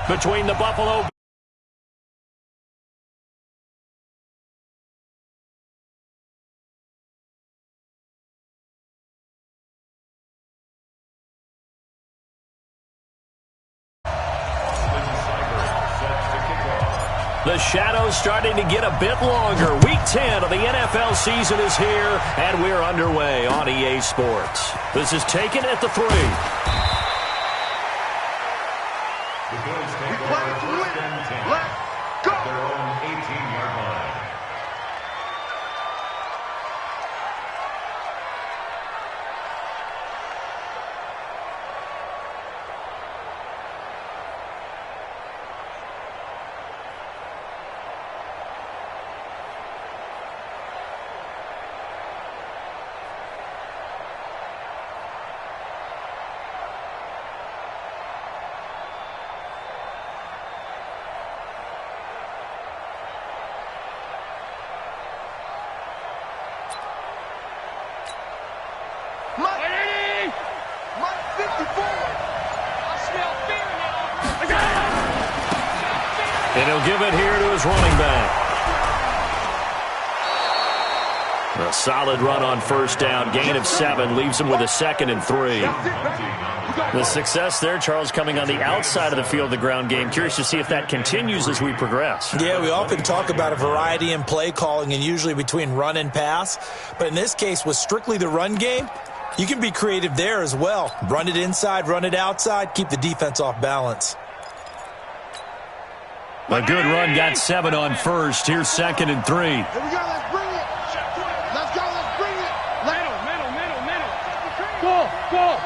between the Buffalo The shadows starting to get a bit longer. Week 10 of the NFL season is here, and we're underway on EA Sports. This is taken at the 3. We play to win. Let's go. At their own 18-yard line. And he'll give it here to his running back. A solid run on first down. Gain of 7 leaves him with a 2nd and 3. The success there, Charles, coming on the outside of the field of the ground game. Curious to see if that continues as we progress. Yeah, we often talk about a variety in play calling and usually between run and pass. But in this case, with strictly the run game, you can be creative there as well. Run it inside, run it outside, keep the defense off balance. A good run, got 7 on first. Here's 2nd and 3. Here we go, let's bring it. Let's go, let's bring it. Middle. Go.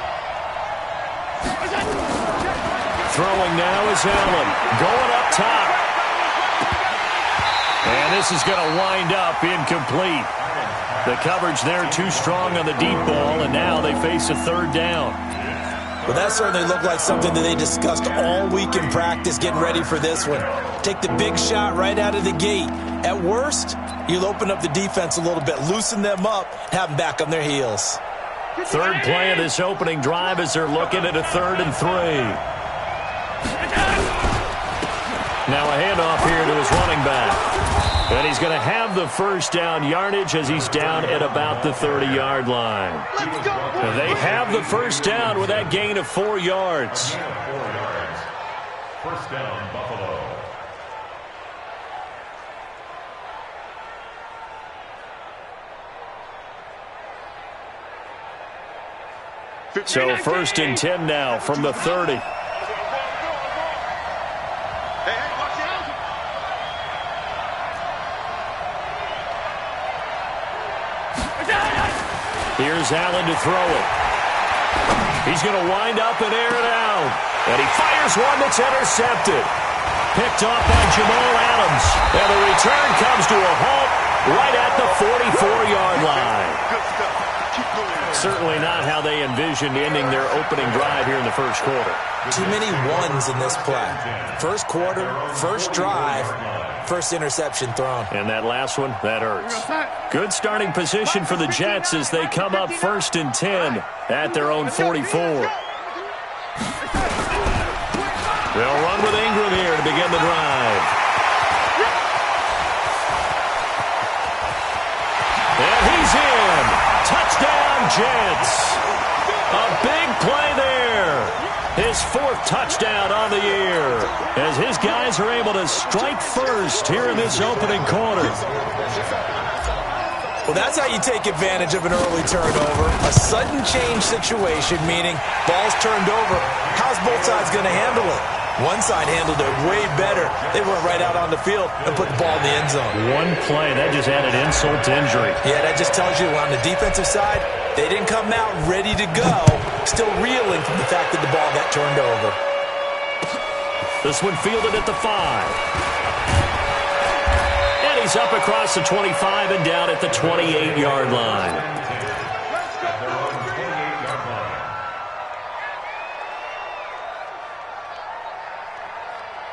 Throwing now is Allen. Going up top. And this is going to wind up incomplete. The coverage there too strong on the deep ball, and now they face a 3rd down. Well, that certainly looked like something that they discussed all week in practice getting ready for this one. Take the big shot right out of the gate. At worst, you'll open up the defense a little bit, loosen them up, have them back on their heels. 3rd play of this opening drive as they're looking at a 3rd and 3. Now a handoff here to his running back. And he's going to have the first down yardage as he's down at about the 30-yard line. They have the first down with that gain of 4 yards. First down, Buffalo. So 1st and 10 now from the 30. Here's Allen to throw it. He's going to wind up and air it out. And he fires one that's intercepted. Picked off by Jamal Adams. And the return comes to a halt right at the 44-yard line. Certainly not how they envisioned ending their opening drive here in the first quarter. Too many ones in this play. First quarter, first drive, first interception thrown. And that last one, that hurts. Good starting position for the Jets as they come up 1st and 10 at their own 44. They'll run with Ingram here to begin the drive. And he's in. Touchdown, Jets. A big play there. His 4th touchdown on the year as his guys are able to strike first here in this opening quarter. Well, that's how you take advantage of an early turnover. A sudden change situation, meaning ball's turned over. How's both sides going to handle it? One side handled it way better. They went right out on the field and put the ball in the end zone. One play, that just added insult to injury. Yeah, that just tells you on the defensive side, they didn't come out ready to go, still reeling from the fact that the ball got turned over. This one fielded at the 5. And he's up across the 25 and down at the 28-yard line.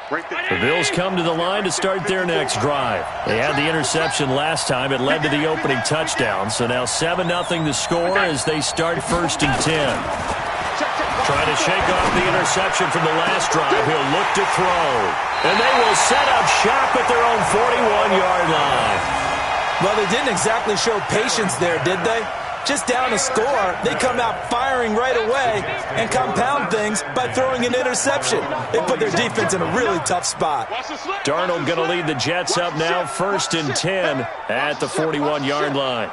The Bills come to the line to start their next drive. They had the interception last time. It led to the opening touchdown. So now 7-0 to score as they start 1st and 10. Trying to shake off the interception from the last drive. He'll look to throw. And they will set up shop at their own 41-yard line. Well, they didn't exactly show patience there, did they? Just down a score, they come out firing right away and compound things by throwing an interception. They put their defense in a really tough spot. Darnold going to lead the Jets up now, 1st and 10 at the 41-yard line.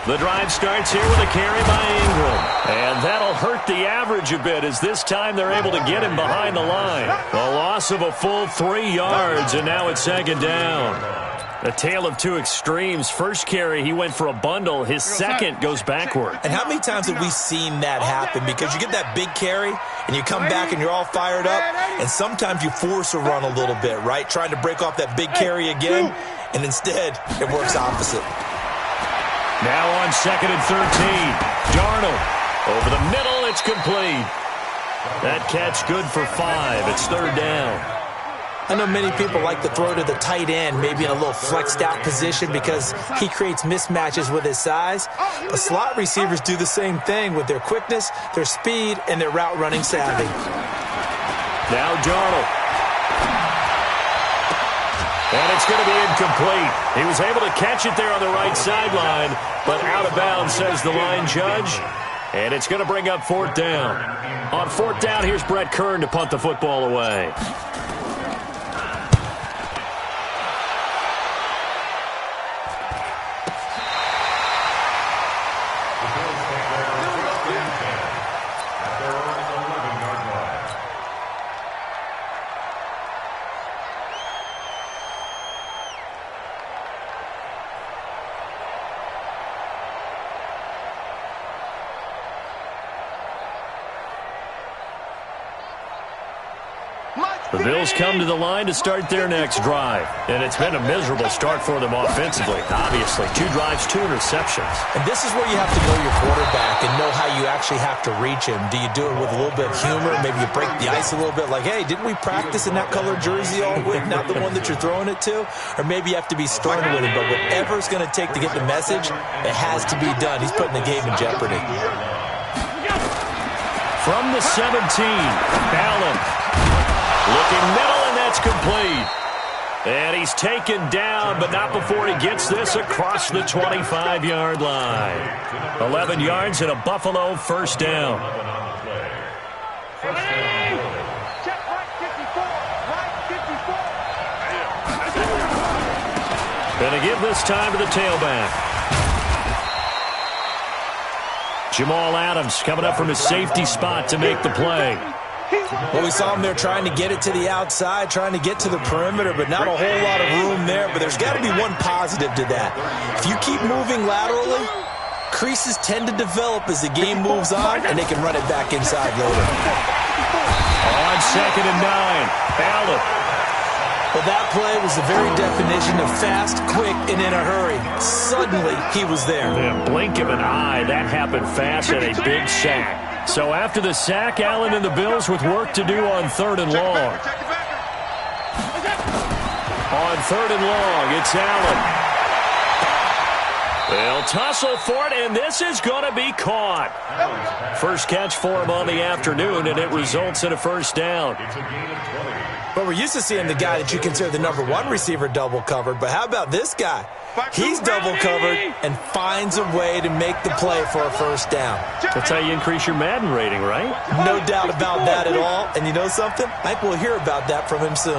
The drive starts here with a carry by Ingram. And that'll hurt the average a bit as this time they're able to get him behind the line. A loss of a full 3 yards, and now it's 2nd down. A tale of two extremes. First carry, he went for a bundle. His second goes backward. And how many times have we seen that happen? Because you get that big carry, and you come back and you're all fired up, and sometimes you force a run a little bit, right? Trying to break off that big carry again, and instead it works opposite. Now on 2nd and 13. Darnold over the middle. It's complete. That catch good for 5. It's 3rd down. I know many people like to throw to the tight end, maybe in a little flexed out position because he creates mismatches with his size. But slot receivers do the same thing with their quickness, their speed, and their route running savvy. Now Darnold. And it's going to be incomplete. He was able to catch it there on the right sideline, but out of bounds, says the line judge. And it's going to bring up 4th down. On 4th down, here's Brett Kern to punt the football away. The Bills come to the line to start their next drive. And it's been a miserable start for them offensively. Obviously, 2 drives, 2 interceptions. And this is where you have to know your quarterback and know how you actually have to reach him. Do you do it with a little bit of humor? Maybe you break the ice a little bit like, hey, didn't we practice in that colored jersey all week, not the one that you're throwing it to? Or maybe you have to be stern with him. But whatever it's going to take to get the message, it has to be done. He's putting the game in jeopardy. From the 17, Allen. Looking middle, and that's complete. And he's taken down, but not before he gets this across the 25-yard line. 11 yards and a Buffalo 1st down. Going to give this time to the tailback. Jamal Adams coming up from his safety spot to make the play. Well, we saw him there trying to get it to the outside, trying to get to the perimeter, but not a whole lot of room there. But there's got to be one positive to that. If you keep moving laterally, creases tend to develop as the game moves on, and they can run it back inside later. On 2nd and 9, Allen. Well, that play was the very definition of fast, quick, and in a hurry. Suddenly, he was there. Yeah, blink of an eye, that happened fast and a big sack. So after the sack, Allen and the Bills with work to do on 3rd and long. On 3rd and long, it's Allen. They'll tussle for it, and this is going to be caught. First catch for him on the afternoon, and it results in a 1st down. But we're used to seeing the guy that you consider the #1 receiver double covered, but how about this guy? He's double covered and finds a way to make the play for a 1st down. That's how you increase your Madden rating, right? No doubt about that at all. And you know something? I think we'll hear about that from him soon.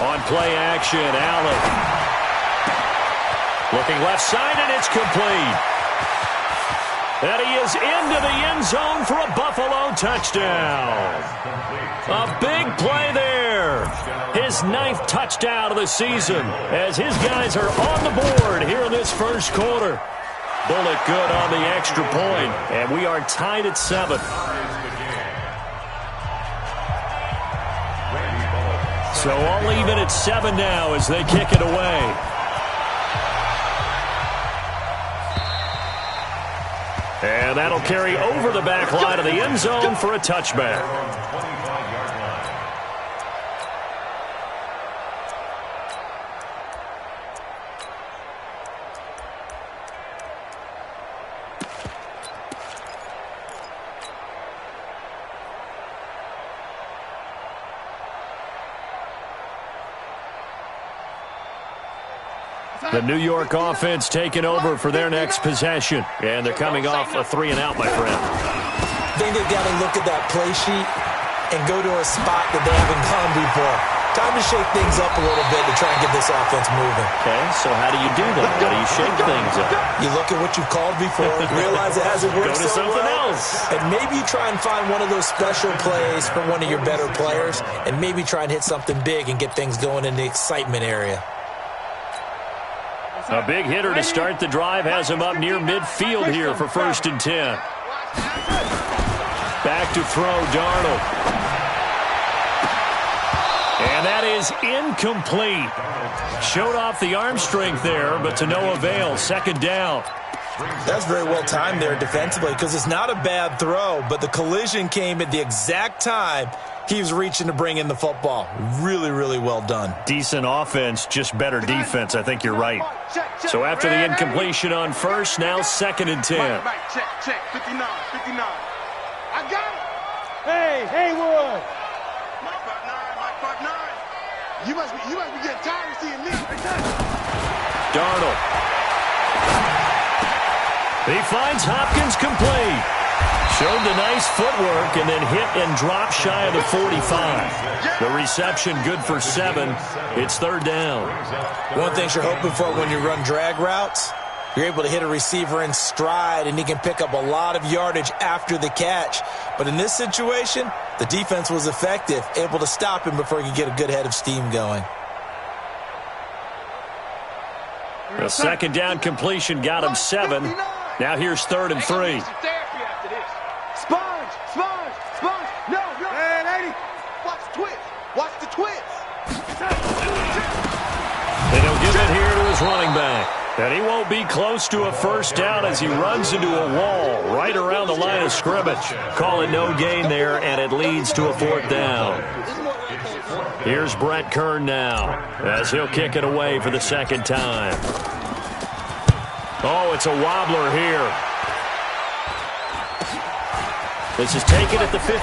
On play action, Allen. Looking left side, and it's complete. And he is into the end zone for a Buffalo touchdown. A big play there. His 9th touchdown of the season as his guys are on the board here in this 1st quarter. Bullet good on the extra point, and we are tied at 7. So all even at 7 now as they kick it away. And that'll carry over the back line of the end zone for a touchback. The New York offense taking over for their next possession. And they're coming off a 3-and-out, my friend. I think they've got to look at that play sheet and go to a spot that they haven't gone before. Time to shake things up a little bit to try and get this offense moving. Okay, so how do you do that? How do you shake things up? You look at what you've called before, realize it hasn't worked Go to so something well, else. and maybe you try and find one of those special plays from one of your better players, and maybe try and hit something big and get things going in the excitement area. A big hitter to start the drive has him up near midfield here for 1st and 10. Back to throw, Darnold. And that is incomplete. Showed off the arm strength there, but to no avail. 2nd down. That's very well timed there defensively because it's not a bad throw, but the collision came at the exact time he was reaching to bring in the football. Really, really well done. Decent offense, just better defense. I think you're right. So after the incompletion on 1st, now 2nd and 10. Check. 59. I got it. Hey, Haywood. Mike 5'9". You must be getting tired of seeing me. Darnold. He finds Hopkins complete. Showed the nice footwork and then hit and dropped shy of the 45. The reception good for 7. It's 3rd down. One thing you're hoping for when you run drag routes, you're able to hit a receiver in stride and he can pick up a lot of yardage after the catch. But in this situation, the defense was effective, able to stop him before he could get a good head of steam going. The 2nd down completion got him 7. Now here's 3rd and 3. Sponge. No. Hey, lady. Watch the twist. And he'll give it here to his running back. And he won't be close to a 1st down as he runs into a wall right around the line of scrimmage. Call it no gain there, and it leads to a 4th down. Here's Brett Kern now as he'll kick it away for the 2nd time. Oh, it's a wobbler here. This is taken at the 15.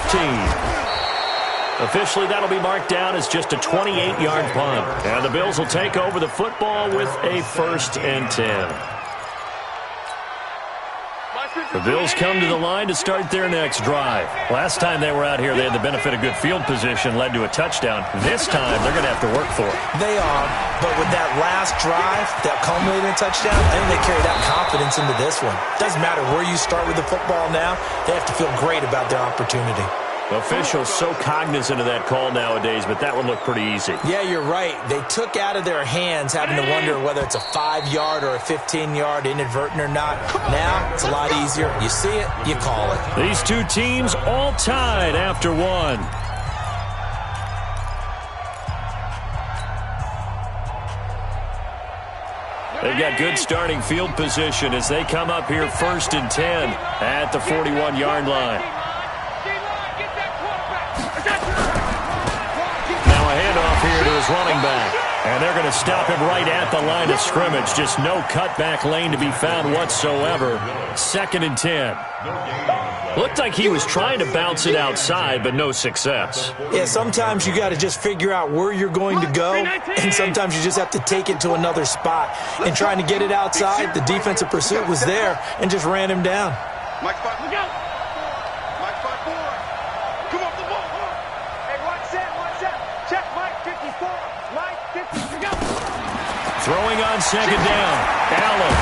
Officially, that'll be marked down as just a 28-yard punt. And the Bills will take over the football with a 1st and 10. The Bills come to the line to start their next drive. Last time they were out here, they had the benefit of good field position, led to a touchdown. This time, they're going to have to work for it. They are, but with that last drive, that culminating touchdown, I think they carry that confidence into this one. Doesn't matter where you start with the football now, they have to feel great about their opportunity. Officials so cognizant of that call nowadays, but that one looked pretty easy. Yeah, you're right. They took out of their hands having to wonder whether it's a 5-yard or a 15-yard inadvertent or not. Now, it's a lot easier. You see it, you call it. These two teams all tied after 1. They've got good starting field position as they come up here 1st and 10 at the 41-yard line. Handoff here to his running back. And they're going to stop him right at the line of scrimmage. Just no cutback lane to be found whatsoever. 2nd and 10. Looked like he was trying to bounce it outside, but no success. Yeah, sometimes you got to just figure out where you're going to go, and sometimes you just have to take it to another spot. And trying to get it outside, the defensive pursuit was there and just ran him down. Mike 5, look out. Mike 5-4. Come off the ball. Hey, watch that. Check Mike 54. Mike 50. Go. Throwing on 2nd down. Allen.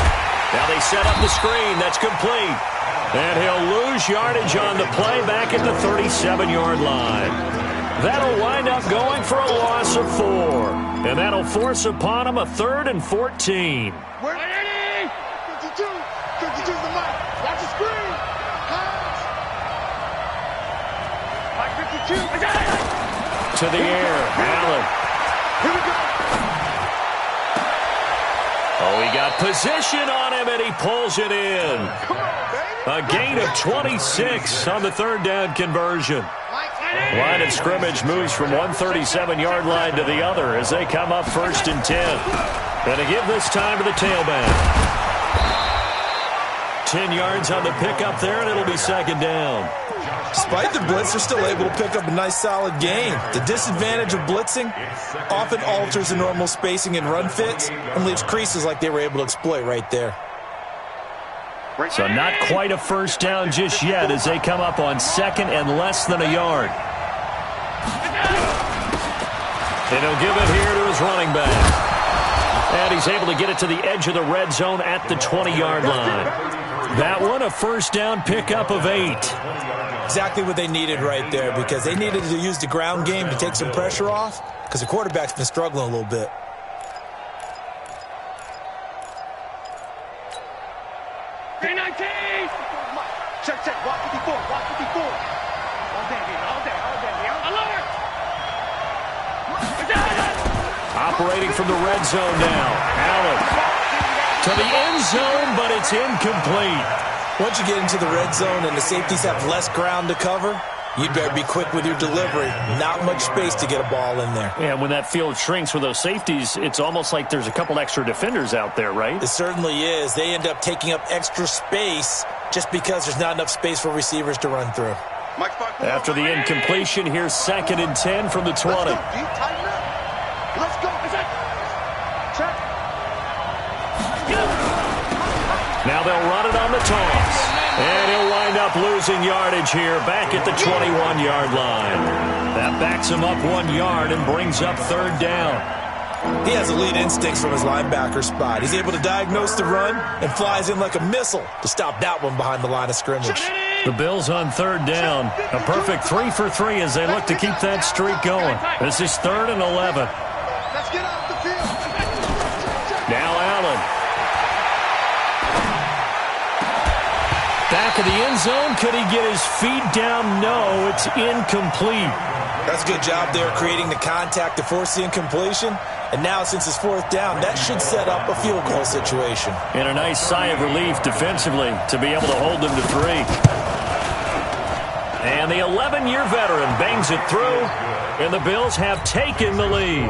Now they set up the screen. That's complete. And he'll lose yardage on the play back at the 37-yard line. That'll wind up going for a loss of 4. And that'll force upon him a 3rd and 14. Where? 52. 52's the mic. Watch the screen. Pass. Mike 52. I got it. To the air. Allen. Here we go. Oh, he got position on him, and he pulls it in. Come on, baby. A gain of 26 on the 3rd down conversion. Line of scrimmage moves from one 37-yard line to the other as they come up 1st and 10. And to give this time to the tailback. 10 yards on the pickup there, and it'll be second down. Despite the blitz, they're still able to pick up a nice, solid gain. The disadvantage of blitzing often alters the normal spacing and run fits and leaves creases like they were able to exploit right there. So not quite a first down just yet as they come up on second and less than a yard. And he'll give it here to his running back. And he's able to get it to the edge of the red zone at the 20-yard line. That one, a first down pickup of 8. Exactly what they needed right there, because they needed to use the ground game to take some pressure off, because the quarterback's been struggling a little bit. Check, check, walk 54, walk 54. All day, alert! Operating from the red zone now. Allen to the end zone, but it's incomplete. Once you get into the red zone and the safeties have less ground to cover, you'd better be quick with your delivery. Not much space to get a ball in there. Yeah, when that field shrinks with those safeties, it's almost like there's a couple extra defenders out there, right? It certainly is. They end up taking up extra space just because there's not enough space for receivers to run through. After the incompletion, here's 2nd and 10 from the 20. Let's go. Check. Now they'll run it on the toss. And he'll wind up losing yardage here back at the 21-yard line. That backs him up 1 yard and brings up 3rd down. He has elite instincts from his linebacker spot. He's able to diagnose the run and flies in like a missile to stop that one behind the line of scrimmage. The Bills on 3rd down. A perfect 3 for 3 as they look to keep that streak going. This is 3rd and 11. Let's get off the field. Now Allen. Back of the end zone. Could he get his feet down? No, it's incomplete. That's a good job there creating the contact to force the incompletion. And now, since it's 4th down, that should set up a field goal situation. And a nice sigh of relief defensively to be able to hold them to 3. And the 11-year veteran bangs it through, and the Bills have taken the lead.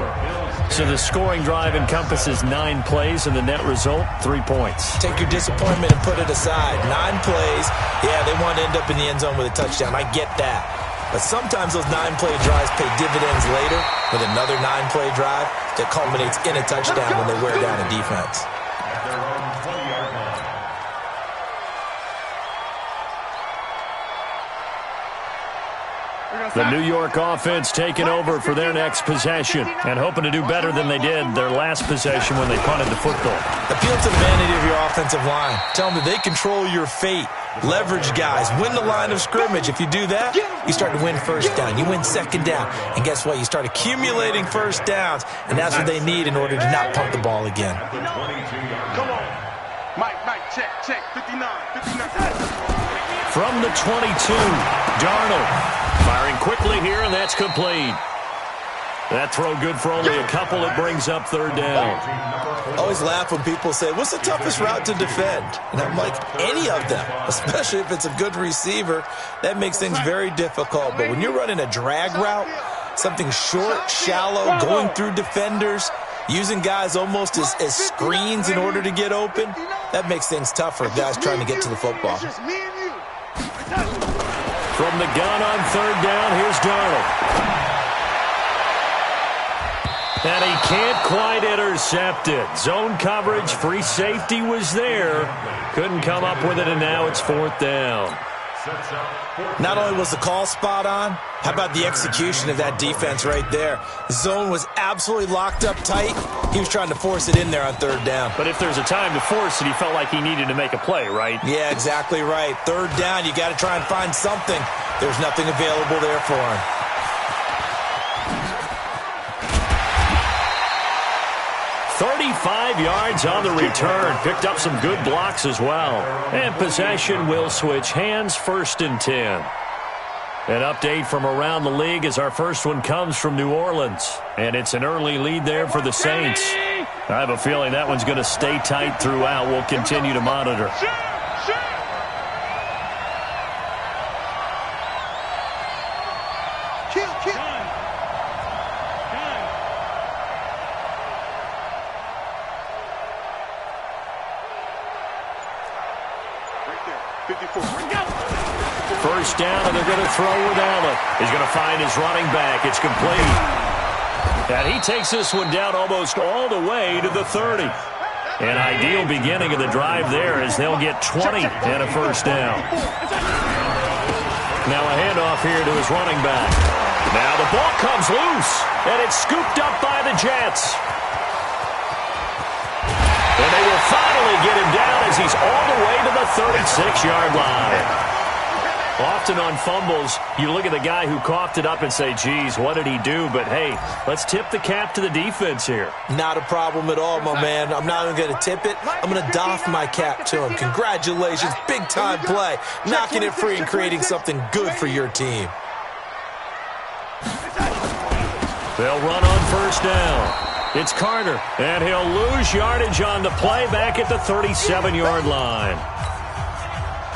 So the scoring drive encompasses 9 plays, and the net result, 3 points. Take your disappointment and put it aside. 9 plays. Yeah, they want to end up in the end zone with a touchdown. I get that. But sometimes those 9-play drives pay dividends later with another 9-play drive that culminates in a touchdown when they wear down a defense. The New York offense taking over for their next possession and hoping to do better than they did their last possession when they punted the football. Appeal to the vanity of your offensive line. Tell them that they control your fate. Leverage guys. Win the line of scrimmage. If you do that, you start to win first down. You win second down. And guess what? You start accumulating first downs, and that's what they need in order to not punt the ball again. Come on. Mike, check, 59. From the 22, Darnold firing quickly here, and that's complete. That throw good for only a couple. It brings up 3rd down. I always laugh when people say, what's the toughest route to defend? And I'm like, any of them, especially if it's a good receiver. That makes things very difficult. But when you're running a drag route, something short, shallow, going through defenders, using guys almost as screens in order to get open, that makes things tougher, guys trying to get to the football. From the gun on 3rd down, here's Darnold. And he can't quite intercept it. Zone coverage, free safety was there. Couldn't come up with it, and now it's 4th down. Not only was the call spot on, how about the execution of that defense right there? The zone was absolutely locked up tight. He was trying to force it in there on 3rd down. But if there's a time to force it, he felt like he needed to make a play, right? Yeah, exactly right. 3rd down, you got to try and find something. There's nothing available there for him. 35 yards on the return. Picked up some good blocks as well. And possession will switch hands, 1st and 10. An update from around the league as our first one comes from New Orleans. And it's an early lead there for the Saints. I have a feeling that one's going to stay tight throughout. We'll continue to monitor. 54. First down, and they're going to throw with Allen. He's going to find his running back. It's complete. And he takes this one down almost all the way to the 30. An ideal beginning of the drive there as they'll get 20 and a first down. Now a handoff here to his running back. Now the ball comes loose, and it's scooped up by the Jets. And they will finally get him down as he's all the way to the 36-yard line. Often on fumbles, you look at the guy who coughed it up and say, geez, what did he do? But, hey, let's tip the cap to the defense here. Not a problem at all, my man. I'm not even going to tip it. I'm going to doff my cap to him. Congratulations. Big-time play. Knocking it free and creating something good for your team. They'll run on first down. It's Carter, and he'll lose yardage on the play back at the 37-yard line.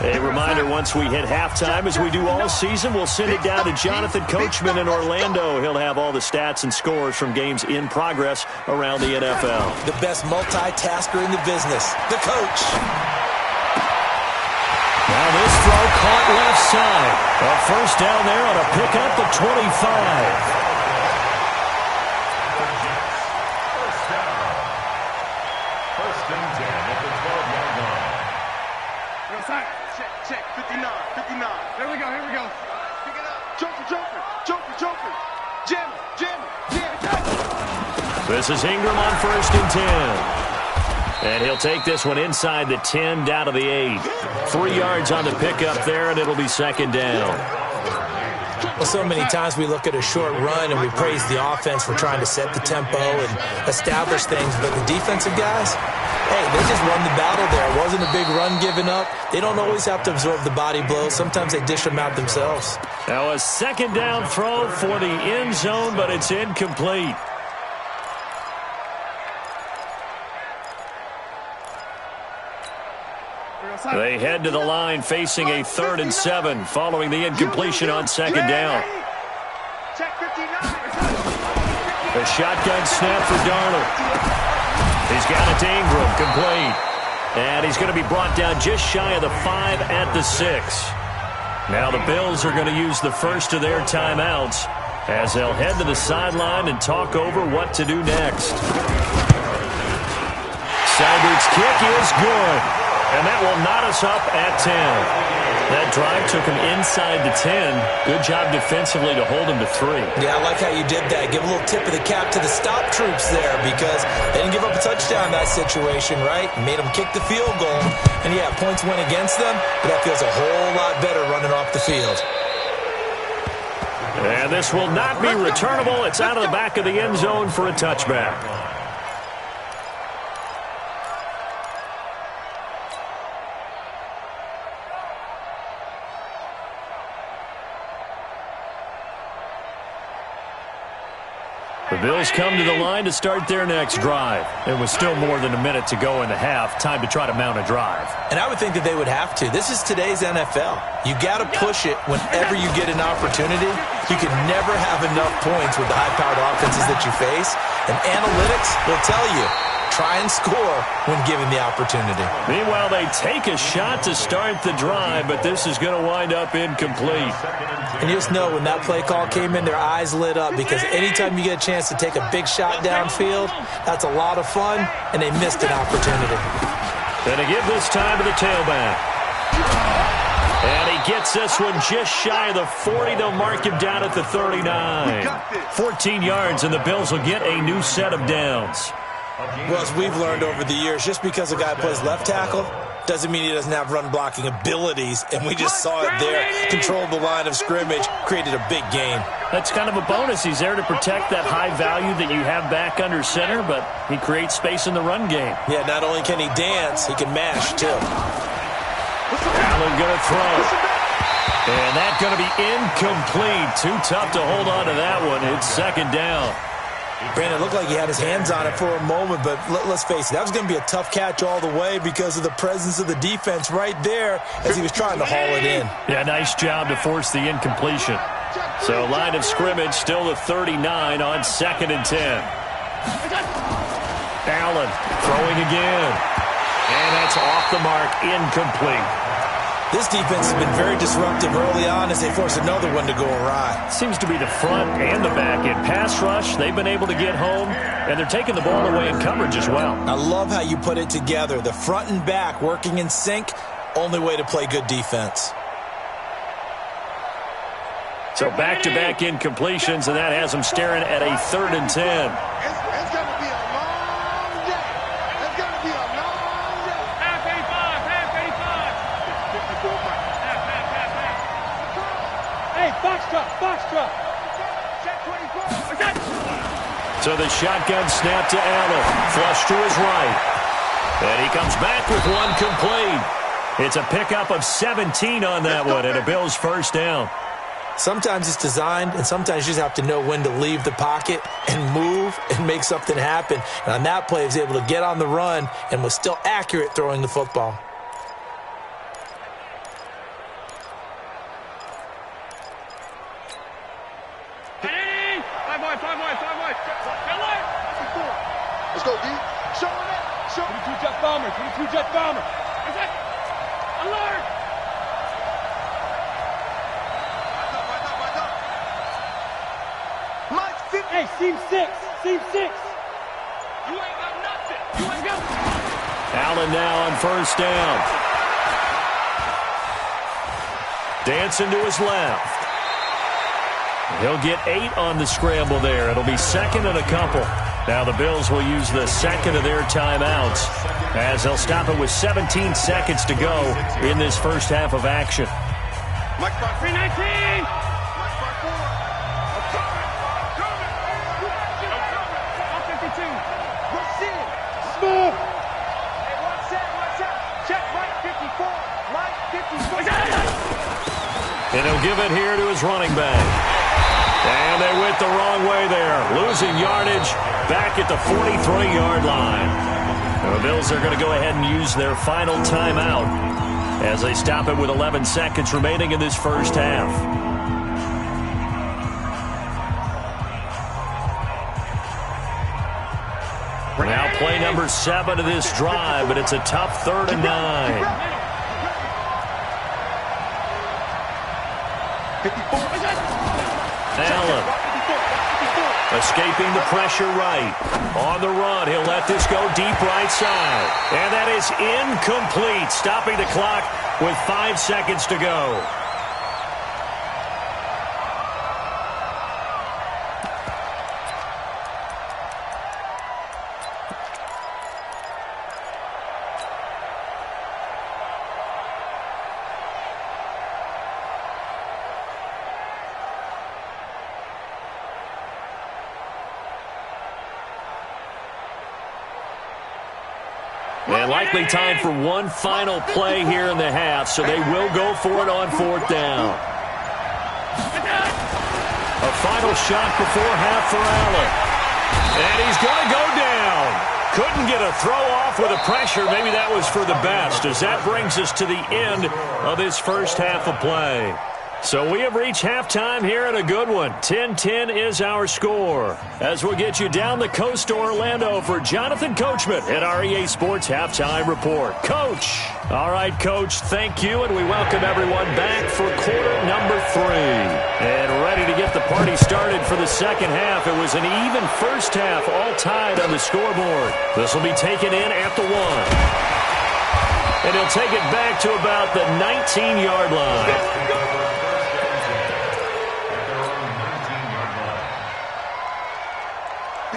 A reminder, once we hit halftime, as we do all season, we'll send it down to Jonathan Coachman in Orlando. He'll have all the stats and scores from games in progress around the NFL. The best multitasker in the business, the coach. Now this throw caught left side. A first down there on a pickup at 25. Check, 59. Here we go. Pick it up. Joker. Jam it. This is Ingram on first and 10. And he'll take this one inside the 10 down to the 8. 3 yards on the pickup there, and it'll be second down. Well, so many times we look at a short run and we praise the offense for trying to set the tempo and establish things, but the defensive guys, hey, they just won the battle there. It wasn't a big run given up. They don't always have to absorb the body blows. Sometimes they dish them out themselves. Now a second down throw for the end zone, but it's incomplete. They head to the line facing a 3rd and 7 following the incompletion on second down. A shotgun snap for Darnold. He's got it to Ingram, complete. And he's going to be brought down just shy of the 5 at the 6. Now the Bills are going to use the first of their timeouts as they'll head to the sideline and talk over what to do next. Seibert's kick is good. And that will knot us up at 10. That drive took him inside the 10. Good job defensively to hold him to 3. Yeah, I like how you did that. Give a little tip of the cap to the stop troops there because they didn't give up a touchdown in that situation, right? Made them kick the field goal. And, yeah, points went against them, but that feels a whole lot better running off the field. And this will not be returnable. It's out of the back of the end zone for a touchback. The Bills come to the line to start their next drive. And with still more than a minute to go in the half, time to try to mount a drive. And I would think that they would have to. This is today's NFL. You got to push it whenever you get an opportunity. You can never have enough points with the high-powered offenses that you face. And analytics will tell you, try and score when given the opportunity. Meanwhile, they take a shot to start the drive, but this is going to wind up incomplete. And you just know when that play call came in, their eyes lit up because anytime you get a chance to take a big shot downfield, that's a lot of fun, and they missed an opportunity. Going to give this time to the tailback. And he gets this one just shy of the 40. They'll mark him down at the 39. 14 yards, and the Bills will get a new set of downs. Well, as we've learned over the years, just because a guy plays left tackle doesn't mean he doesn't have run-blocking abilities, and we just saw it there. Controlled the line of scrimmage, created a big gain. That's kind of a bonus. He's there to protect that high value that you have back under center, but he creates space in the run game. Yeah, not only can he dance, he can mash, too. Allen going to throw. And that's going to be incomplete. Too tough to hold on to that one. It's second down. Brandon, it looked like he had his hands on it for a moment, but let's face it, that was going to be a tough catch all the way because of the presence of the defense right there as he was trying to haul it in. Yeah, nice job to force the incompletion. So line of scrimmage still the 39 on 2nd and 10. Allen throwing again. And that's off the mark, incomplete. This defense has been very disruptive early on as they force another one to go awry. Seems to be the front and the back. In pass rush, they've been able to get home, and they're taking the ball away in coverage as well. I love how you put it together. The front and back working in sync, only way to play good defense. So back-to-back incompletions, and that has them staring at a 3rd and 10. It's going to be a long day. It's going to be a long day. Half 85, half 85. 54 miles. Half. Hey, box truck. Check 24. So the shotgun snap to Allen. Flush to his right. And he comes back with one complete. It's a pickup of 17 on that one, and a Bills first down. Sometimes it's designed, and sometimes you just have to know when to leave the pocket and move and make something happen. And on that play, he was able to get on the run and was still accurate throwing the football. Let's go, D. Show it. Show 22 jet bombers. 22 jet bombers. Is it? Alert! Hey, seam 6. Seam 6. You ain't got nothing. You ain't got nothing. Allen now on first down. Dancing to his left. He'll get 8 on the scramble there. It'll be 2nd and a couple. Now the Bills will use the 2nd of their timeouts as they'll stop it with 17 seconds to go in this first half of action. Mike 319. And he'll give it here to his running back. And they went the wrong way there. Losing yardage back at the 43-yard line. And the Bills are going to go ahead and use their final timeout as they stop it with 11 seconds remaining in this first half. Now play number 7 of this drive, but it's a tough 3rd and 9. Allen escaping the pressure right. On the run, he'll let this go deep right side. And that is incomplete, stopping the clock with 5 seconds to go. And likely time for one final play here in the half, so they will go for it on 4th down. A final shot before half for Allen. And he's going to go down. Couldn't get a throw off with the pressure. Maybe that was for the best, as that brings us to the end of this first half of play. So we have reached halftime here in a good one. 10-10 is our score. As we'll get you down the coast to Orlando for Jonathan Coachman at our EA Sports Halftime Report. Coach. All right, Coach, thank you, and we welcome everyone back for quarter number 3. And ready to get the party started for the second half. It was an even first half, all tied on the scoreboard. This will be taken in at the 1. And he'll take it back to about the 19-yard line.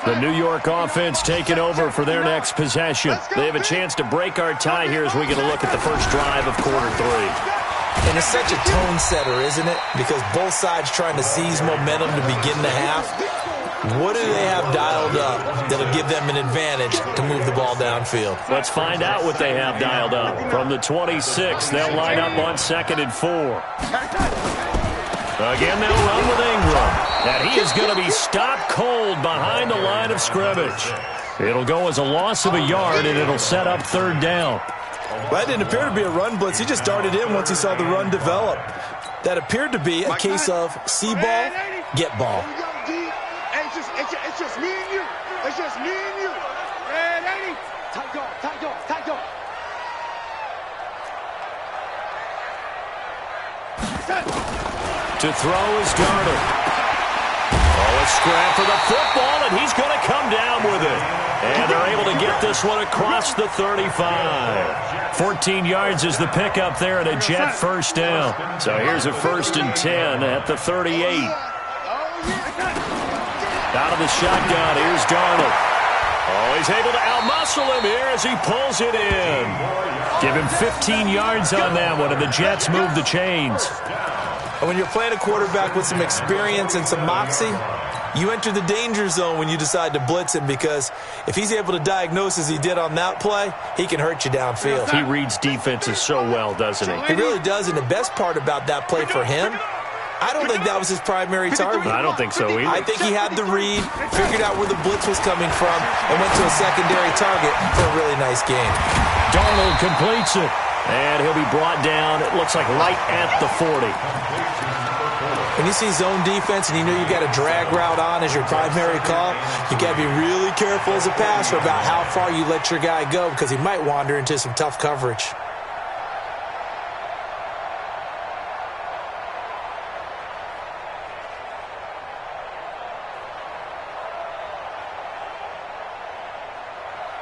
The New York offense taking over for their next possession. They have a chance to break our tie here as we get a look at the first drive of quarter 3. And it's such a tone setter, isn't it? Because both sides trying to seize momentum to begin the half. What do they have dialed up that'll give them an advantage to move the ball downfield? Let's find out what they have dialed up. From the 26, they'll line up on 2nd and 4. Again, they'll run with Ingram. And he is going to be stopped cold behind the line of scrimmage. It'll go as a loss of a yard, and it'll set up 3rd down. Well, that didn't appear to be a run blitz. He just darted in once he saw the run develop. That appeared to be a case of see ball, get ball. It's just me and you. It's just me and you. Red 80. Tight dog. To throw is Darnold. Oh, a scrap for the football, and he's going to come down with it. And they're able to get this one across the 35. 14 yards is the pickup there and a Jet first down. So here's a 1st and 10 at the 38. Out of the shotgun, here's Darnold. Oh, he's able to outmuscle him here as he pulls it in. Give him 15 yards on that one, and the Jets move the chains. When you're playing a quarterback with some experience and some moxie, you enter the danger zone when you decide to blitz him, because if he's able to diagnose as he did on that play, he can hurt you downfield. He reads defenses so well, doesn't he? He really does, and the best part about that play for him, I don't think that was his primary target. I don't think so either. I think he had the read, figured out where the blitz was coming from, and went to a secondary target for a really nice game. Darnold completes it, and he'll be brought down, it looks like right at the 40. When you see zone defense and you know you've got a drag route on as your primary call, you got to be really careful as a passer about how far you let your guy go, because he might wander into some tough coverage.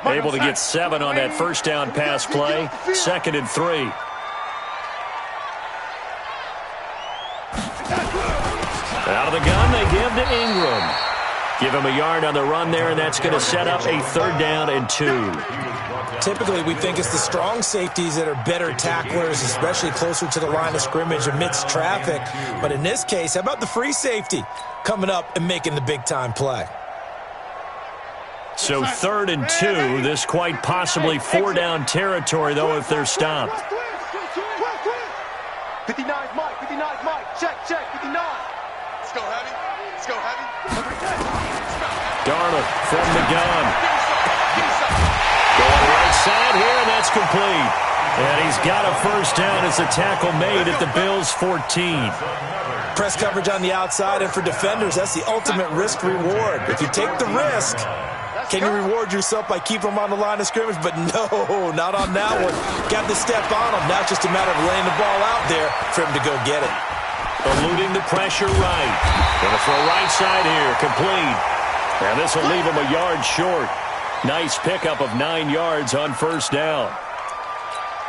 Able to get 7 on that first down pass play. 2nd and 3. Out of the gun, they give to Ingram. Give him a yard on the run there, and that's going to set up a 3rd down and 2. Typically, we think it's the strong safeties that are better tacklers, especially closer to the line of scrimmage amidst traffic. But in this case, how about the free safety coming up and making the big-time play? So 3rd and 2, this quite possibly 4-down territory, though, if they're stopped. 59's Mike, 59's Mike. Check, 59. Let's go heavy. Darnold from the gun. Going right side here, and that's complete. And he's got a 1st down as a tackle made at the Bills' 14. Press coverage on the outside, and for defenders, that's the ultimate risk-reward. If you take the risk, can you reward yourself by keeping them on the line of scrimmage? But no, not on that one. Got the step on him. Now it's just a matter of laying the ball out there for him to go get it. Eluding the pressure right. Going to throw right side here. Complete. And this will leave him a yard short. Nice pickup of 9 yards on 1st down.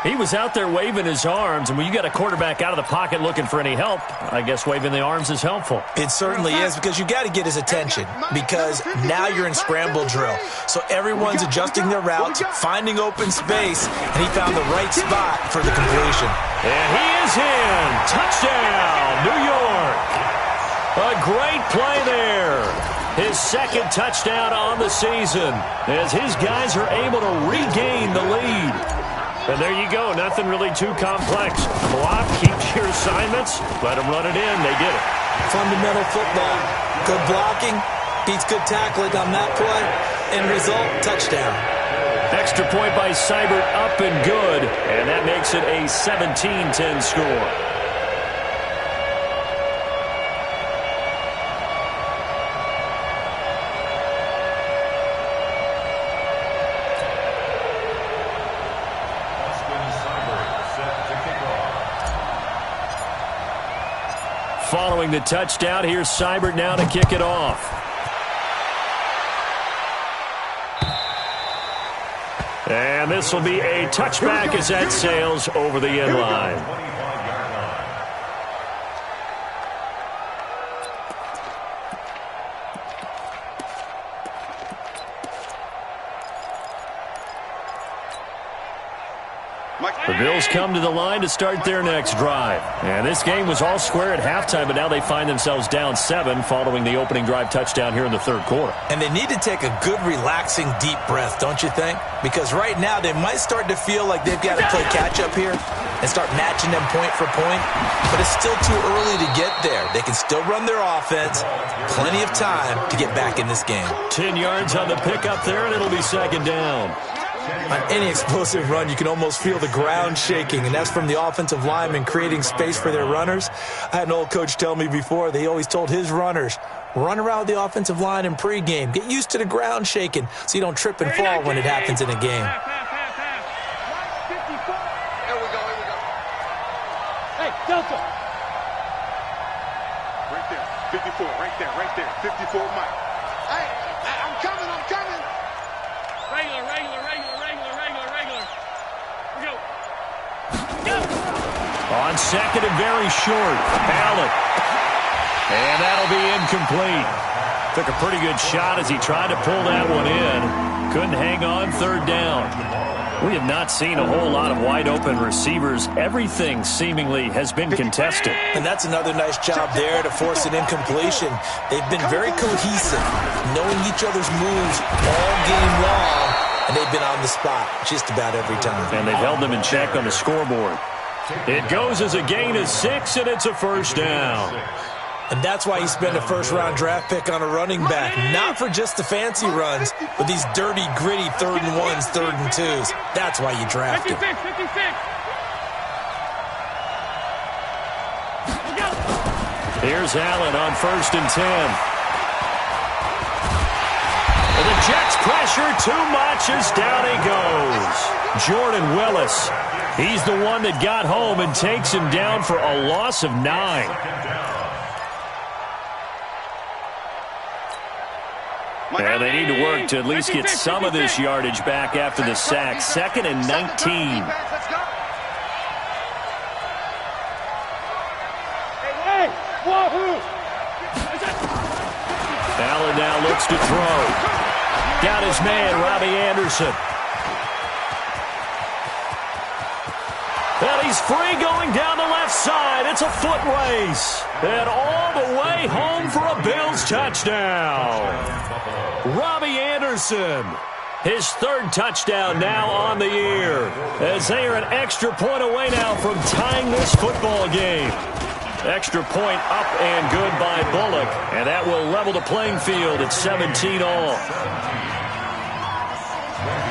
He was out there waving his arms, and when you got a quarterback out of the pocket looking for any help, I guess waving the arms is helpful. It certainly is, because you got to get his attention, because now you're in scramble drill. So everyone's adjusting their routes, finding open space, and he found the right spot for the completion. And he is in. Touchdown, New York. A great play there. His 2nd touchdown on the season, as his guys are able to regain the lead. And there you go. Nothing really too complex. Block, keep your assignments, let them run it in. They did it. Fundamental football. Good blocking beats good tackling on that play. End result, touchdown. Extra point by Seibert, up and good. And that makes it a 17-10 score. Following the touchdown, here's Seibert now to kick it off. And this will be a touchback as that sails over the end line. The Bills come to the line to start their next drive. And this game was all square at halftime, but now they find themselves down 7 following the opening drive touchdown here in the 3rd quarter. And they need to take a good, relaxing, deep breath, don't you think? Because right now they might start to feel like they've got to play catch-up here and start matching them point for point. But it's still too early to get there. They can still run their offense. Plenty of time to get back in this game. 10 yards on the pickup there, and it'll be 2nd down. On any explosive run, you can almost feel the ground shaking, and that's from the offensive linemen creating space for their runners. I had an old coach tell me before, they always told his runners, run around the offensive line in pregame. Get used to the ground shaking so you don't trip and fall when it happens in a game. Hey, Delta. 54, right there, 54 Mike. Hey, I'm coming. Regular. We go. On second and very short, Allen. And that'll be incomplete. Took a pretty good shot as he tried to pull that one in. Couldn't hang on third down. We have not seen a whole lot of wide-open receivers. Everything seemingly has been contested. And that's another nice job there to force an incompletion. They've been very cohesive, knowing each other's moves all game long, and they've been on the spot just about every time. And they've held them in check on the scoreboard. It goes as a gain of 6, and it's a first down. And that's why you spend a first-round draft pick on a running back. Not for just the fancy runs, but these dirty, gritty 3rd and 1s, 3rd and 2s. That's why you draft him. 56. Here's Allen on 1st and 10. And the Jets pressure too much as down he goes. Jordan Willis. He's the one that got home and takes him down for a loss of 9. And they need to work to at least get some of this yardage back after the sack. 2nd and 19. Allen now looks to throw. Got his man, Robbie Anderson. And he's free going down the left side. It's a foot race. And all the way home for a Bills touchdown. Robbie Anderson, his 3rd touchdown now on the year, as they are an extra point away now from tying this football game. Extra point up and good by Bullock, and that will level the playing field at 17 all.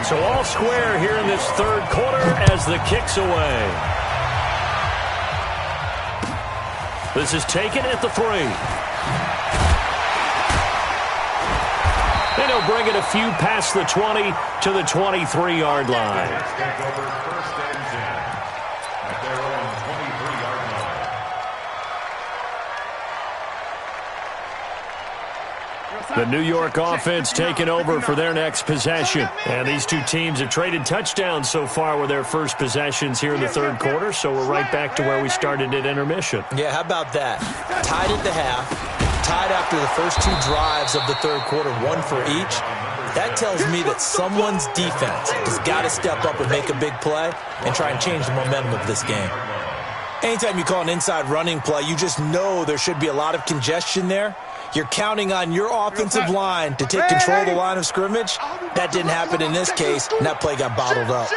So all square here in this 3rd quarter as the kick's away. This is taken at the 3. And he'll bring it a few past the 20 to the 23-yard line. The New York offense taking over for their next possession. And these two teams have traded touchdowns so far with their first possessions here in the 3rd quarter, so we're right back to where we started at intermission. Yeah, how about that? Tied at the half, tied after the first 2 drives of the 3rd quarter, 1 for each. That tells me that someone's defense has got to step up and make a big play and try and change the momentum of this game. Anytime you call an inside running play, you just know there should be a lot of congestion there. You're counting on your offensive line to take control of the line of scrimmage. That didn't happen in this case, and that play got bottled up.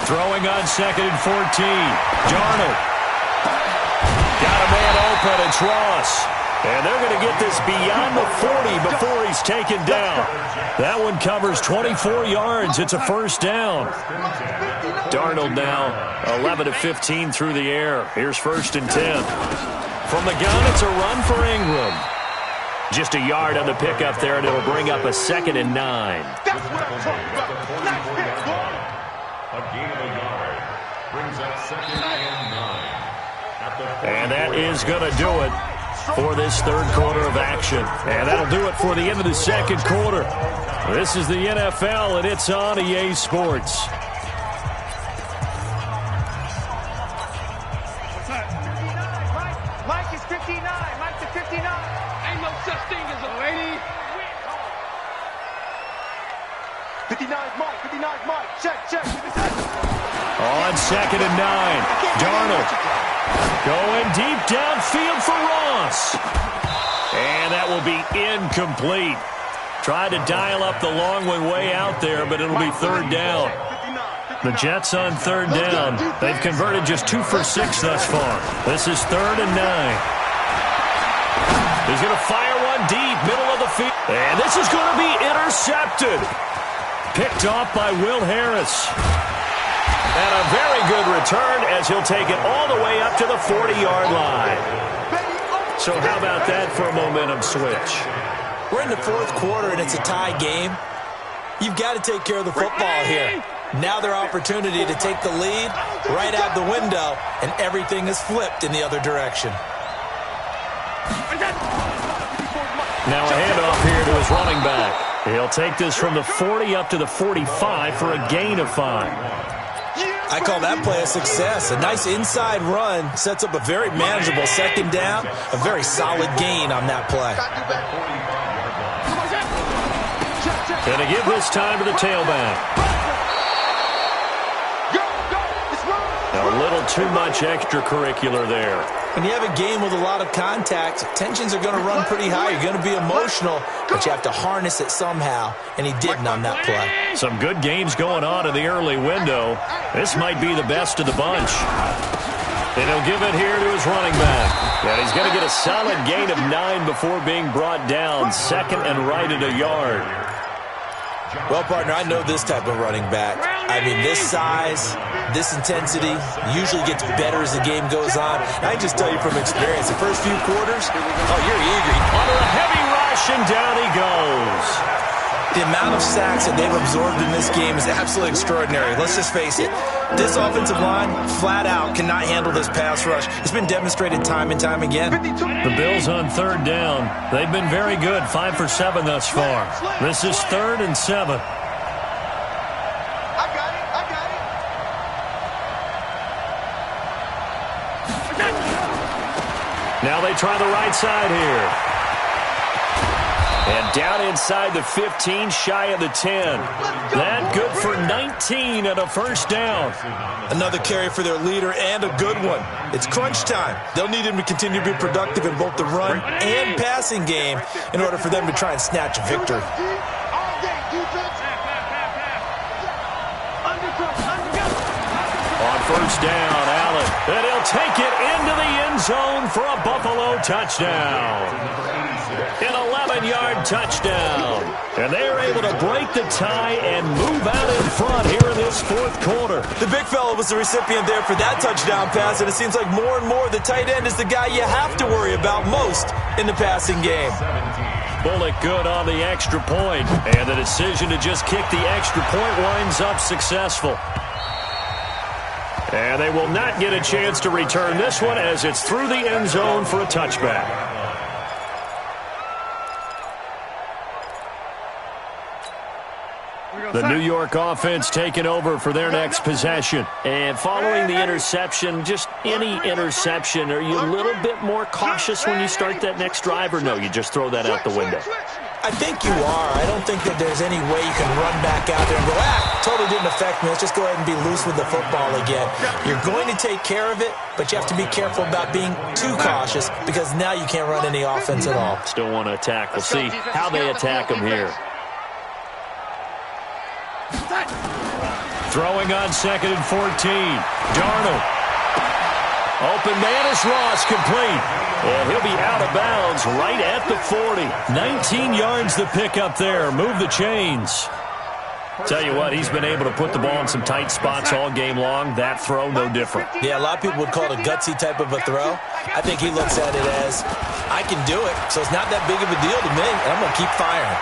Throwing on 2nd and 14. Darnold. Got a man open. It's Ross. And they're going to get this beyond the 40 before he's taken down. That one covers 24 yards. It's a first down. Darnold now 11 of 15 through the air. Here's 1st and 10. From the gun, it's a run for Ingram. Just a yard on the pickup there, and it'll bring up a 2nd and 9. That's what I'm talking about. A gain of a yard brings up 2nd and 9. And that is going to do it for this 3rd quarter of action. And that'll do it for the end of the 2nd quarter. This is the NFL, and it's on EA Sports. Mike is 59. Mike's at 59. Ain't no such thing as a lady. 59's Mike. 59's Mike. Check. On 2nd and 9. Darnold going deep downfield for Ross. And that will be incomplete. Tried to dial up the long one way out there, but it'll be 3rd down. The Jets on 3rd down. They've converted just 2 for 6 thus far. This is 3rd and 9. He's going to fire one deep, middle of the field. And this is going to be intercepted. Picked off by Will Harris. And a very good return as he'll take it all the way up to the 40-yard line. So how about that for a momentum switch? We're in the 4th quarter, and it's a tie game. You've got to take care of the football here. Now their opportunity to take the lead right out the window, and everything is flipped in the other direction. Now a handoff here to his running back. He'll take this from the 40 up to the 45 for a gain of 5. I call that play a success. A nice inside run sets up a very manageable second down, a very solid gain on that play. Going to give this time to the tailback. A little too much extracurricular there. When you have a game with a lot of contact, tensions are going to run pretty high. You're going to be emotional, but you have to harness it somehow, and he didn't on that play. Some good games going on in the early window. This might be the best of the bunch. And he'll give it here to his running back. And he's going to get a solid gain of 9 before being brought down, second and right at a yard. Well, partner, I know this type of running back. I mean, this size, this intensity usually gets better as the game goes on. And I just tell you from experience, the first few quarters, oh, you're eager. Under a heavy rush, and down he goes. The amount of sacks that they've absorbed in this game is absolutely extraordinary. Let's just face it. This offensive line, flat out, cannot handle this pass rush. It's been demonstrated time and time again. The Bills on third down. They've been very good, 5 for 7 thus far. This is 3rd and 7. Now they try the right side here. And down inside the 15, shy of the 10. That good for 19 and a first down. Another carry for their leader and a good one. It's crunch time. They'll need him to continue to be productive in both the run and passing game in order for them to try and snatch a victory. On first down, Allen. And he'll take it into the end zone for a Buffalo touchdown. An 11-yard touchdown. And they're able to break the tie and move out in front here in this fourth quarter. The big fella was the recipient there for that touchdown pass, and it seems like more and more the tight end is the guy you have to worry about most in the passing game. Bullock good on the extra point, and the decision to just kick the extra point winds up successful. And they will not get a chance to return this one as it's through the end zone for a touchback. The New York offense taking over for their next possession. And following the interception, just any interception, are you a little bit more cautious when you start that next drive, or no, you just throw that out the window? I think you are. I don't think that there's any way you can run back out there and go, totally didn't affect me. Let's just go ahead and be loose with the football again. You're going to take care of it, but you have to be careful about being too cautious because now you can't run any offense at all. Still want to attack. We'll see how they attack them here. Throwing on 2nd and 14. Darnold. Open man is Ross, complete. And he'll be out of bounds right at the 40. 19 yards to pick up there. Move the chains. Tell you what, he's been able to put the ball in some tight spots all game long. That throw, no different. Yeah, a lot of people would call it a gutsy type of a throw. I think he looks at it as, I can do it, so it's not that big of a deal to me, and I'm going to keep firing.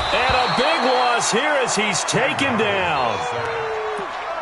And a big loss here as he's taken down.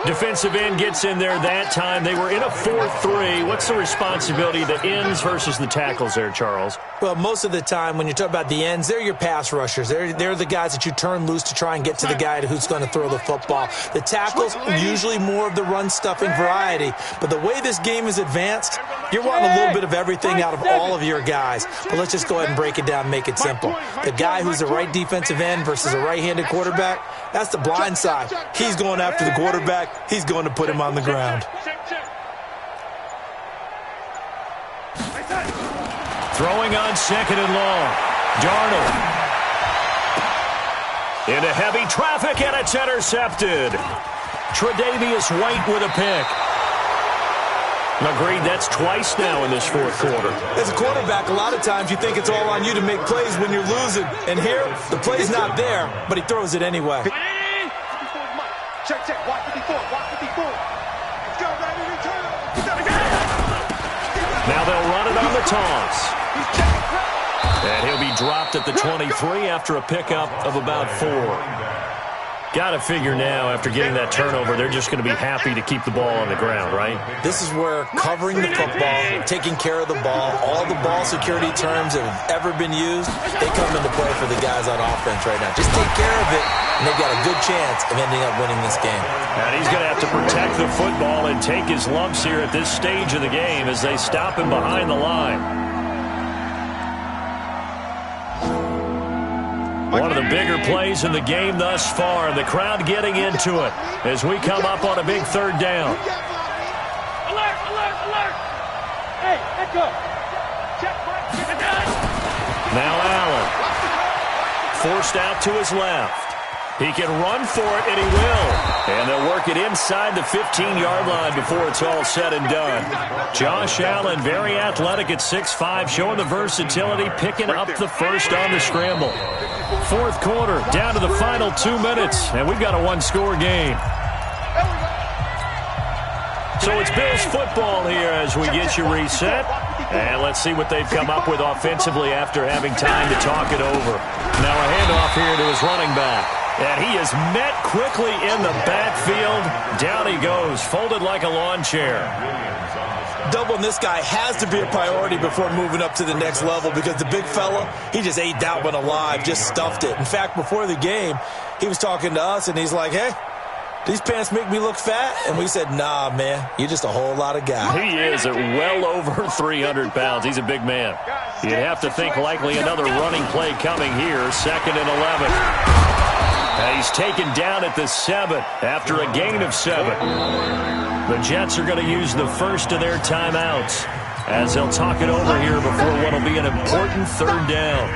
Defensive end gets in there that time. They were in a 4-3. What's the responsibility of the ends versus the tackles there, Charles? Well, most of the time when you talk about the ends, they're your pass rushers. They're the guys that you turn loose to try and get to the guy who's going to throw the football. The tackles, usually more of the run-stuffing variety. But the way this game is advanced, you're wanting a little bit of everything out of all of your guys. But let's just go ahead and break it down and make it simple. The guy who's the right defensive end versus a right-handed quarterback, that's the blind side. He's going after the quarterback. He's going to put him on the ground. Throwing on 2nd and long. Darnold. Into heavy traffic, and it's intercepted. Tre'Davious White with a pick. Agreed, that's twice now in this fourth quarter. As a quarterback, a lot of times you think it's all on you to make plays when you're losing. And here, the play's not there, but he throws it anyway. Check, watch 54, watch 54. Let's go, baby, return. Now they'll run it on the toss. And he'll be dropped at the 23 after a pickup of about 4. Got to figure now, after getting that turnover, they're just going to be happy to keep the ball on the ground, right? This is where covering the football, taking care of the ball, all the ball security terms that have ever been used, they come into play for the guys on offense right now. Just take care of it, and they've got a good chance of ending up winning this game. And he's going to have to protect the football and take his lumps here at this stage of the game as they stop him behind the line. One of the bigger plays in the game thus far, and the crowd getting into it as we come up on a big third down. Alert, alert, alert! Hey, let go! Check, Now Allen, forced out to his left. He can run for it, and he will. And they'll work it inside the 15-yard line before it's all said and done. Josh Allen, very athletic at 6'5", showing the versatility, picking up the first on the scramble. Fourth quarter, down to the final 2 minutes, and we've got a one-score game. So it's Bills football here as we get you reset. And let's see what they've come up with offensively after having time to talk it over. Now a handoff here to his running back. And he is met quickly in the backfield. Down he goes, folded like a lawn chair. Doubling this guy has to be a priority before moving up to the next level because the big fella, he just ate that one alive, just stuffed it. In fact, before the game, he was talking to us, and he's like, hey, these pants make me look fat? And we said, nah, man, you're just a whole lot of guy. He is at well over 300 pounds. He's a big man. You'd have to think likely another running play coming here, 2nd and 11. And he's taken down at the 7 after a gain of 7. The Jets are going to use the first of their timeouts as they'll talk it over here before what will be an important third down.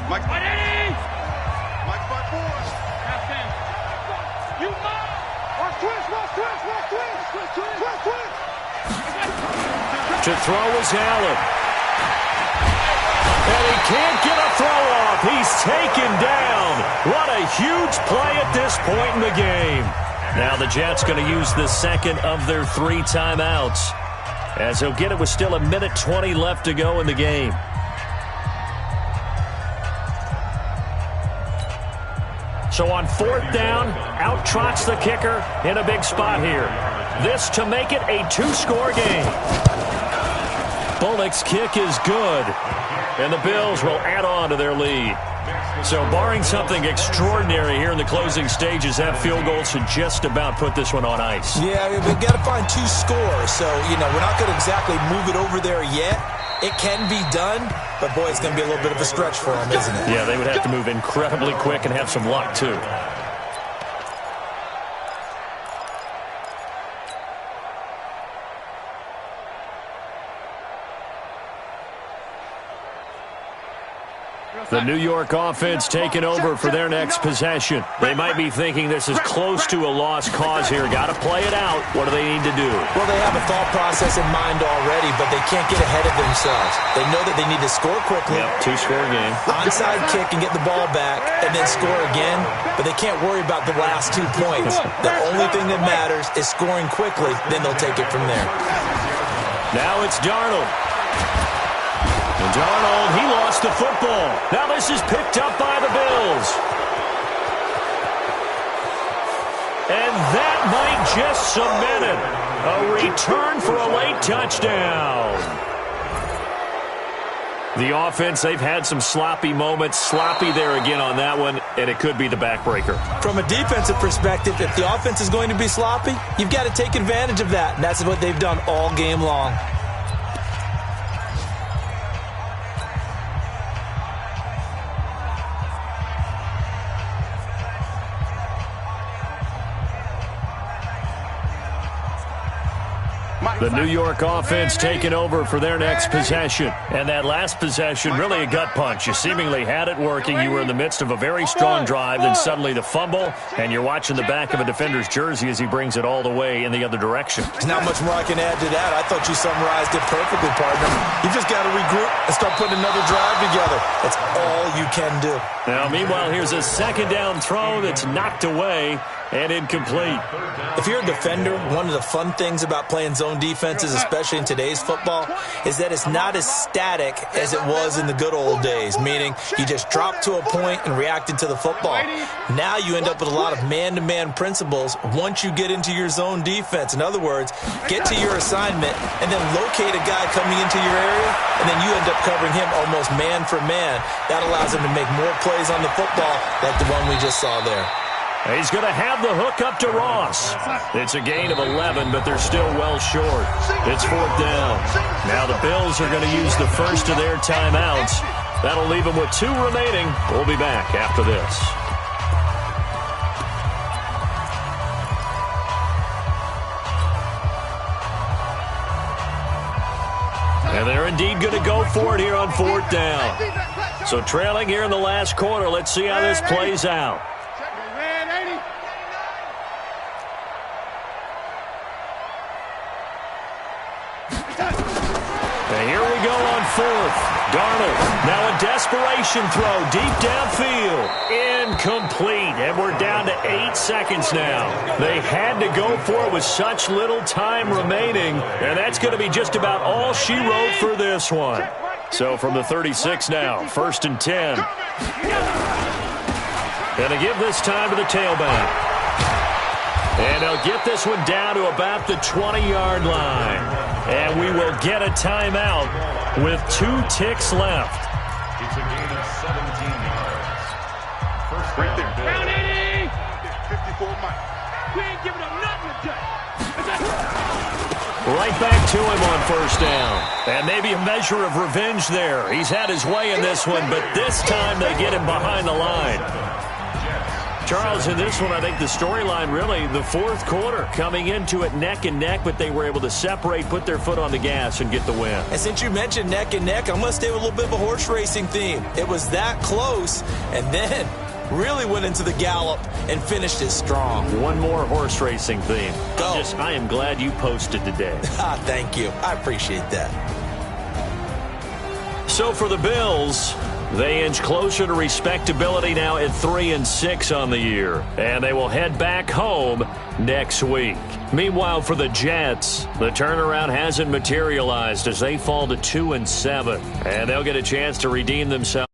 Mike 5-4. You watch twist. To throw is Allen. And he can't get a throw off. He's taken down. What a huge play at this point in the game. Now the Jets going to use the second of their 3 timeouts, as he'll get it with still 1:20 left to go in the game. So on 4th down, out trots the kicker in a big spot here. This to make it a 2-score game. Bullock's kick is good, and the Bills will add on to their lead. So barring something extraordinary here in the closing stages, that field goal should just about put this one on ice. Yeah, we've got to find 2 scores. So, we're not going to exactly move it over there yet. It can be done, but, boy, it's going to be a little bit of a stretch for them, isn't it? Yeah, they would have to move incredibly quick and have some luck, too. The New York offense taking over for their next possession. They might be thinking this is close to a lost cause here. Got to play it out. What do they need to do? Well, they have a thought process in mind already, but they can't get ahead of themselves. They know that they need to score quickly. Yep, 2-score game. Onside kick and get the ball back and then score again, but they can't worry about the last 2 points. The only thing that matters is scoring quickly, then they'll take it from there. Now it's Darnold. And Darnold, he lost the football. Now this is picked up by the Bills. And that might just cement it. A return for a late touchdown. The offense, they've had some sloppy moments. Sloppy there again on that one, and it could be the backbreaker. From a defensive perspective, if the offense is going to be sloppy, you've got to take advantage of that, and that's what they've done all game long. The New York offense taking over for their next possession. And that last possession, really a gut punch. You seemingly had it working. You were in the midst of a very strong drive, then suddenly the fumble, and you're watching the back of a defender's jersey as he brings it all the way in the other direction. There's not much more I can add to that. I thought you summarized it perfectly, partner. You just got to regroup and start putting another drive together. That's all you can do. Now, meanwhile, here's a 2nd down throw that's knocked away. and incomplete. If you're a defender, one of the fun things about playing zone defenses, especially in today's football, is that it's not as static as it was in the good old days, meaning you just drop to a point and react to the football. Now you end up with a lot of man-to-man principles once you get into your zone defense. In other words, get to your assignment and then locate a guy coming into your area, and then you end up covering him almost man for man. That allows him to make more plays on the football like the one we just saw there. He's going to have the hook up to Ross. It's a gain of 11, but they're still well short. It's 4th down. Now the Bills are going to use the first of their timeouts. That'll leave them with 2 remaining. We'll be back after this. And they're indeed going to go for it here on 4th down. So trailing here in the last quarter, let's see how this plays out. And here we go on 4th. Darnold, now a desperation throw deep downfield. Incomplete, and we're down to 8 seconds now. They had to go for it with such little time remaining, and that's going to be just about all she wrote for this one. So from the 36 now, 1st and 10. Going to give this time to the tailback. And they'll get this one down to about the 20-yard line. And we will get a timeout with 2 ticks left. It's a gain of 17 yards. First Right there. Down 80. 54 Mike. We ain't giving up nothing today. Right back to him on 1st down. And maybe a measure of revenge there. He's had his way in this one, but this time they get him behind the line. Charles, in this one, I think the storyline really, the 4th quarter, coming into it neck and neck, but they were able to separate, put their foot on the gas, and get the win. And since you mentioned neck and neck, I'm going to stay with a little bit of a horse racing theme. It was that close, and then really went into the gallop and finished it strong. One more horse racing theme. Go. I am glad you posted today. Thank you. I appreciate that. So for the Bills, they inch closer to respectability now at 3-6 on the year. And they will head back home next week. Meanwhile, for the Jets, the turnaround hasn't materialized as they fall to 2-7. And they'll get a chance to redeem themselves.